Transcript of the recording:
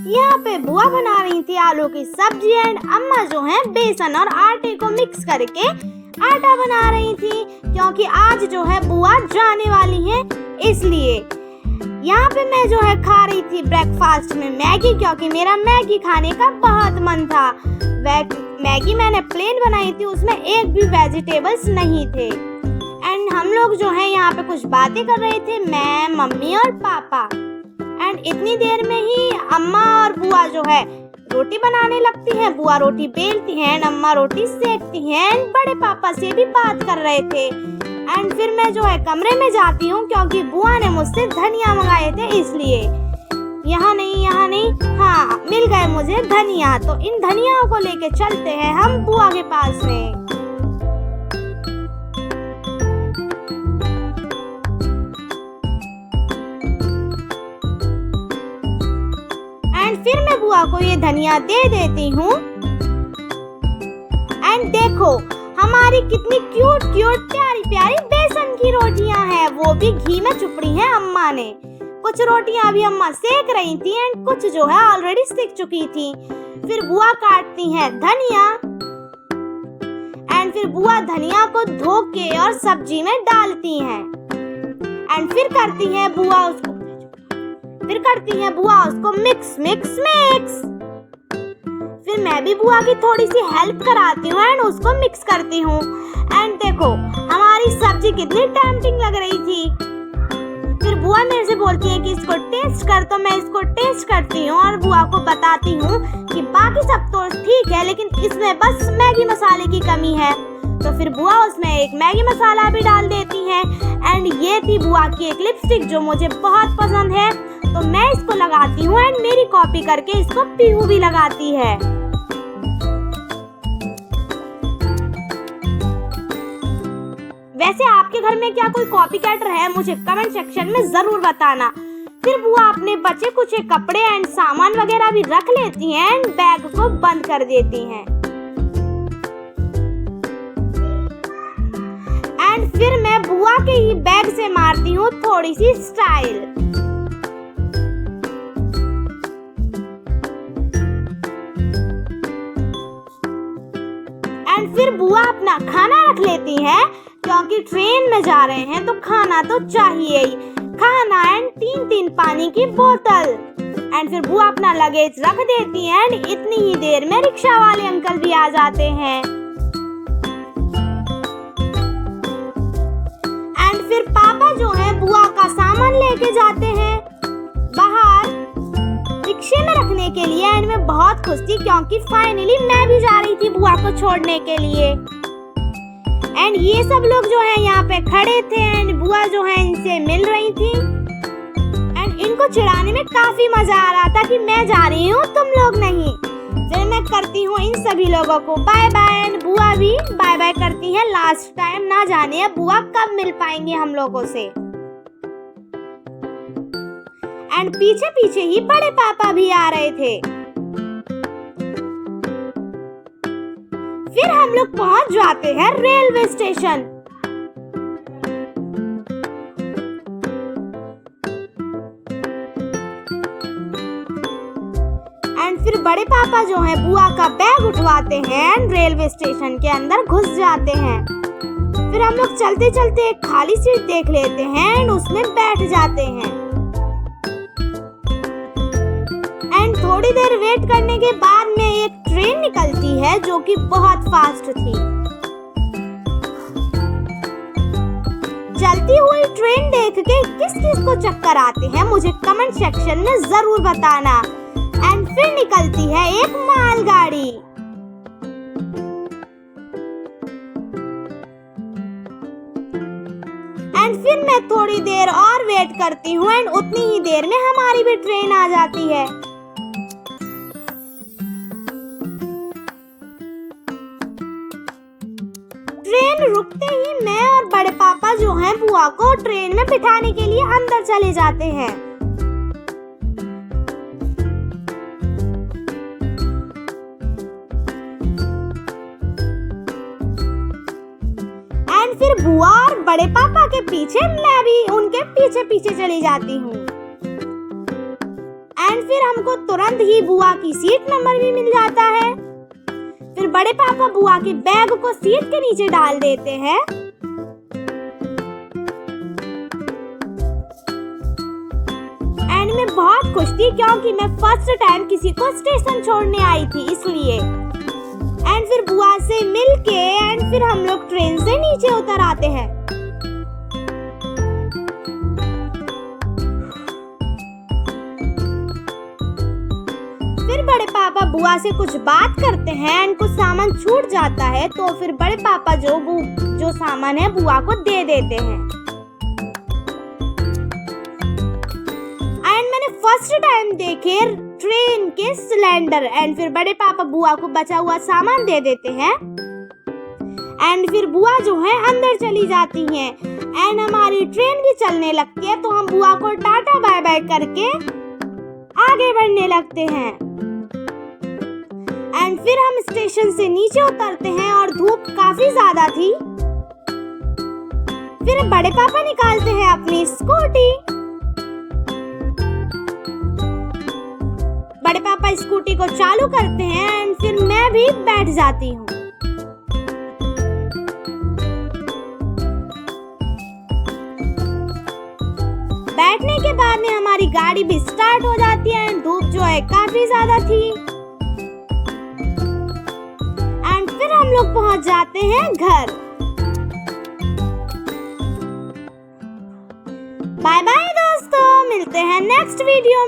यहाँ पे बुआ बना रही थी आलू की सब्जी एंड अम्मा जो है बेसन और आटे को मिक्स करके आटा बना रही थी, क्योंकि आज जो है बुआ जाने वाली है। इसलिए यहाँ पे मैं जो है खा रही थी ब्रेकफास्ट में मैगी, क्योंकि मेरा मैगी खाने का बहुत मन था। मैगी मैंने प्लेन बनाई थी, उसमें एक भी वेजिटेबल्स नहीं थे। एंड हम लोग जो है यहाँ पे कुछ बातें कर रहे थे, मैं, मम्मी और पापा। एंड इतनी देर में ही अम्मा और बुआ जो है रोटी बनाने लगती हैं। बुआ रोटी बेलती हैं, अम्मा रोटी सेकती हैं एंड बड़े पापा से भी बात कर रहे थे। एंड फिर मैं जो है कमरे में जाती हूँ, क्योंकि बुआ ने मुझसे धनिया मंगाए थे, इसलिए यहाँ नहीं, हाँ मिल गए मुझे धनिया। तो इन धनियाओं को लेके चलते हैं हम बुआ के पास में। एंड फिर मैं बुआ को ये धनिया दे देती हूँ। एंड देखो हमारी कितनी क्यूट प्यारी प्यारी बेसन की रोटियां हैं, वो भी घी में चुपड़ी हैं अम्मा ने। कुछ रोटियां अभी अम्मा सेक रही थी एंड कुछ जो है ऑलरेडी सिक चुकी थी। फिर बुआ काटती हैं धनिया एंड फिर बुआ धनिया को धो के और सब्जी में डालती हैं। एंड फिर करती हैं बुआ उसको मिक्स। फिर मैं भी बुआ की थोड़ी सी हेल्प कराती हूँ एंड उसको मिक्स करती हूँ। एंड देखो हमारी सब्जी कितनी टेम्पटिंग लग रही थी। फिर बुआ मेरे से बोलती है कि इसको टेस्ट कर, तो मैं इसको टेस्ट करती हूँ और बुआ को बताती हूँ कि बाकी सब तो ठीक है, लेकिन इसमें बस मैगी मसाले की कमी है। तो फिर बुआ उसमें एक मैगी मसाला भी डाल देती है। एंड ये थी बुआ की एक लिपस्टिक जो मुझे बहुत पसंद है, तो मैं इसको लगाती हूँ एंड मेरी कॉपी करके इसको पीहू भी लगाती है। वैसे आपके घर में क्या कोई कॉपी कैटर है, मुझे कमेंट सेक्शन में जरूर बताना। फिर बुआ अपने बचे कुछ कपड़े एंड सामान वगैरह भी रख लेती हैं एंड बैग को बंद कर देती हैं। एंड फिर मैं बुआ के ही बैग से मारती हूँ थोड़ी सी स्टाइल। एंड फिर बुआ अपना खाना रख लेती है, क्योंकि ट्रेन में जा रहे हैं तो खाना तो चाहिए ही। खाना एंड 3 पानी की बोतल। एंड फिर बुआ अपना लगेज रख देती है एंड इतनी ही देर में रिक्शा वाले अंकल भी आ जाते हैं। एंड फिर पापा जो है बुआ का सामान लेके जाते हैं बाहर रिक्शे में रखने के लिए। एंड मैं बहुत खुश थी, क्योंकि फाइनली मैं भी जा रही थी बुआ को छोड़ने के लिए। एंड ये सब लोग जो है यहाँ पे खड़े थे एंड बुआ जो है इनसे मिल रही थी। एंड इनको चिढ़ाने में काफी मजा आ रहा था कि मैं जा रही हूँ, तुम लोग नहीं। फिर मैं करती हूँ इन सभी लोगों को बाय बाय एंड बुआ भी बाय बाय करती है लास्ट टाइम। ना जाने अब बुआ कब मिल पाएंगे हम लोगों से। एंड पीछे पीछे ही बड़े पापा भी आ रहे थे। फिर हम लोग पहुंच जाते हैं रेलवे स्टेशन। एंड फिर बड़े पापा जो हैं बुआ का बैग उठवाते हैं एंड रेलवे स्टेशन के अंदर घुस जाते हैं। फिर हम लोग चलते चलते एक खाली सीट देख लेते हैं एंड उसमें बैठ जाते हैं। एंड थोड़ी देर वेट करने के बाद में एक ट्रेन निकलती है जो कि बहुत फास्ट थी। चलती हुई ट्रेन देख के किस किस को चक्कर आते हैं मुझे कमेंट सेक्शन में जरूर बताना। एंड फिर निकलती है एक मालगाड़ी। एंड फिर मैं थोड़ी देर और वेट करती हूँ एंड उतनी ही देर में हमारी भी ट्रेन आ जाती है। ट्रेन रुकते ही मैं और बड़े पापा जो हैं बुआ को ट्रेन में बिठाने के लिए अंदर चले जाते हैं। एंड फिर बुआ और बड़े पापा के पीछे मैं भी उनके पीछे पीछे चली जाती हूँ। एंड एंड फिर हमको तुरंत ही बुआ की सीट नंबर भी मिल जाता है। फिर बड़े पापा बुआ के बैग को सीट के नीचे डाल देते हैं। एंड मैं बहुत खुश थी क्योंकि मैं फर्स्ट टाइम किसी को स्टेशन छोड़ने आई थी इसलिए। एंड फिर बुआ से मिलके एंड फिर हम लोग ट्रेन से नीचे उतर आते हैं। फिर बड़े पापा बुआ से कुछ बात करते हैं एंड कुछ सामान छूट जाता है तो फिर बड़े पापा जो सामान है बुआ को दे देते हैं। एंड मैंने फर्स्ट टाइम देखे ट्रेन के सिलेंडर एंड फिर बड़े पापा बुआ को बचा हुआ सामान दे देते हैं। एंड फिर बुआ जो है अंदर चली जाती हैं एंड हमारी ट्रेन भी चलने लगती है तो हम बुआ को टाटा बाय बाय करके आगे बढ़ने लगते हैं। एंड फिर हम स्टेशन से नीचे उतरते हैं और धूप काफी ज्यादा थी। फिर बड़े पापा निकालते हैं अपनी स्कूटी। बड़े पापा स्कूटी को चालू करते हैं एंड फिर मैं भी बैठ जाती हूँ। बैठने के बाद में हमारी गाड़ी भी स्टार्ट हो जाती है एंड धूप जो है काफी ज्यादा थी। एंड फिर हम लोग पहुंच जाते हैं घर। बाय बाय दोस्तों, मिलते हैं नेक्स्ट वीडियो में।